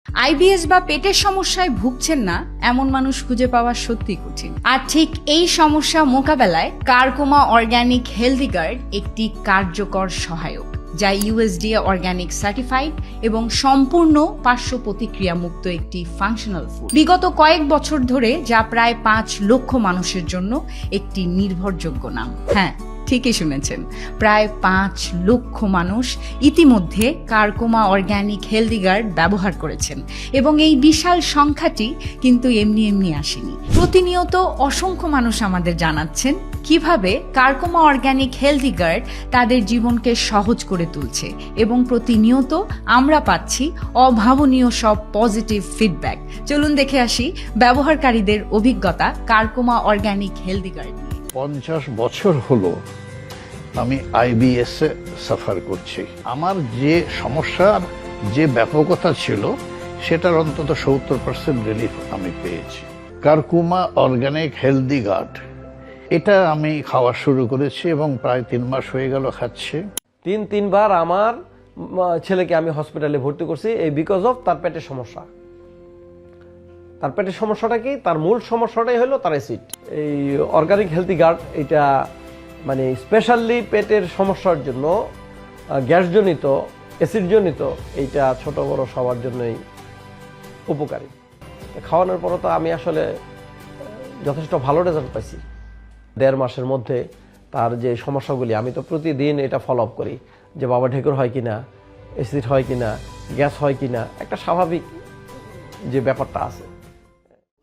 IBS বা পেটের সমস্যায় ভুগছেন না এমন মানুষ খুঁজে পাওয়া সত্যি কঠিন। আর ঠিক এই সমস্যা মোকাবেলায় কারকোমা অর্গানিক হেলদি গার্ড একটি কার্যকর সহায়ক, যা ইউএসডিএ অর্গানিক সার্টিফাইড এবং সম্পূর্ণ পার্শ্ব প্রতিক্রিয়া মুক্ত একটি ফাংশনাল ফুড। বিগত কয়েক বছর ধরে যা প্রায় 5 লক্ষ মানুষের জন্য একটি নির্ভরযোগ্য নাম। হ্যাঁ, ঠিকই শুনেছেন, প্রায় 5 লক্ষ মানুষ ইতিমধ্যে কারকোমা অর্গানিক হেলদি গার্ড ব্যবহার করেছেন এবং এই বিশাল সংখ্যাটি কিন্তু এমনি আসেনি। প্রতিনিয়ত অসংখ্য মানুষ আমাদের জানাচ্ছেন কিভাবে কারকোমা অর্গানিক হেলদি গার্ড তাদের জীবনকে সহজ করে তুলছে এবং প্রতিনিয়ত আমরা পাচ্ছি অভাবনীয় সব পজিটিভ ফিডব্যাক। চলুন দেখে আসি ব্যবহারকারীদের অভিজ্ঞতা কারকোমা অর্গানিক হেলদি গার্ড নিয়ে। 50 বছর হলো আমি আইবিএস এ সাফার করছি। আমার যে সমস্যার যে ব্যাপকতা ছিল সেটার অন্তত 70% রিলিফ আমি পেয়েছি। কারকোমা অর্গানিক হেলদি গার্ড এটা আমি খাওয়া শুরু করেছি এবং প্রায় 3 মাস হয়ে গেল খাচ্ছি। তিনবার আমার ছেলেকে আমি হসপিটালে ভর্তি করছি এই বিকজ অফ তার পেটের সমস্যা। তার পেটের সমস্যাটা কি? তার মূল সমস্যাটাই হলো তার অ্যাসিড। এই অর্গানিক হেলদি গার্ড এটা মানে স্পেশালি পেটের সমস্যার জন্য, গ্যাসজনিত, অ্যাসিডজনিত, এইটা ছোট বড় সবার জন্যই উপকারী। খাওয়ানোর পরও তো আমি আসলে যথেষ্ট ভালো রেজাল্ট পাইছি। 1.5 মাসের মধ্যে তার যে সমস্যাগুলি, আমি তো প্রতিদিন এটা ফলো আপ করি যে বাবা ঢেকুর হয় কিনা, অ্যাসিড হয় কিনা, গ্যাস হয় কিনা, একটা স্বাভাবিক যে ব্যাপারটা আছে।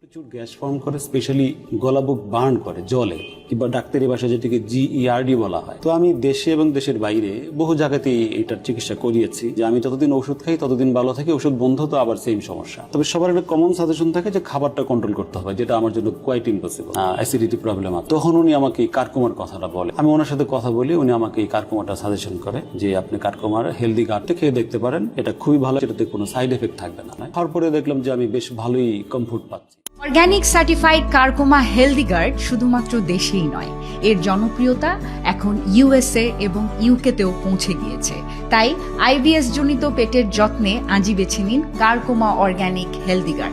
প্রচুর গ্যাস ফর্ম করে, স্পেশালি গলাবুক বার্ন করে জলে, কিংবা ডাক্তারি ভাষায় যেটিকে GERD বলা হয়। তো আমি দেশে এবং দেশের বাইরে বহু জায়গাতেই এটার চিকিৎসা করিয়েছি যে আমি যতদিন ওষুধ খাই ততদিন ভালো থাকি, ওষুধ বন্ধ তো আবার সেম সমস্যা। তবে সবার একটা কমন সাজেশন থাকে যে খাবারটা কন্ট্রোল করতে হবে, যেটা আমার জন্য কোয়াইট ইম্পসিবল। অ্যাসিডিটি প্রবলেম আছে। তখন উনি আমাকে এই কারকোমার কথাটা বলে, আমি ওনার সাথে কথা বলি, উনি আমাকে এই কারকোমাটা সাজেশন করে যে আপনি কারকোমার হেলদি গার্ডটা খেয়ে দেখতে পারেন, এটা খুবই ভালো, এটাতে কোনো সাইড এফেক্ট থাকবে না। তারপরে দেখলাম যে আমি বেশ ভালোই কমফোর্ট পাচ্ছি। অর্গানিক সার্টিফাইড কারকোমা হেলদি গার্ড শুধুমাত্র দেশেই নয়, এর জনপ্রিয়তা এখন USA এবং UKতেও পৌঁছে গিয়েছে। তাই আইবিএস জনিত পেটের যত্নে আজই বেছে নিন কারকোমা অর্গানিক হেলদি গার্ড।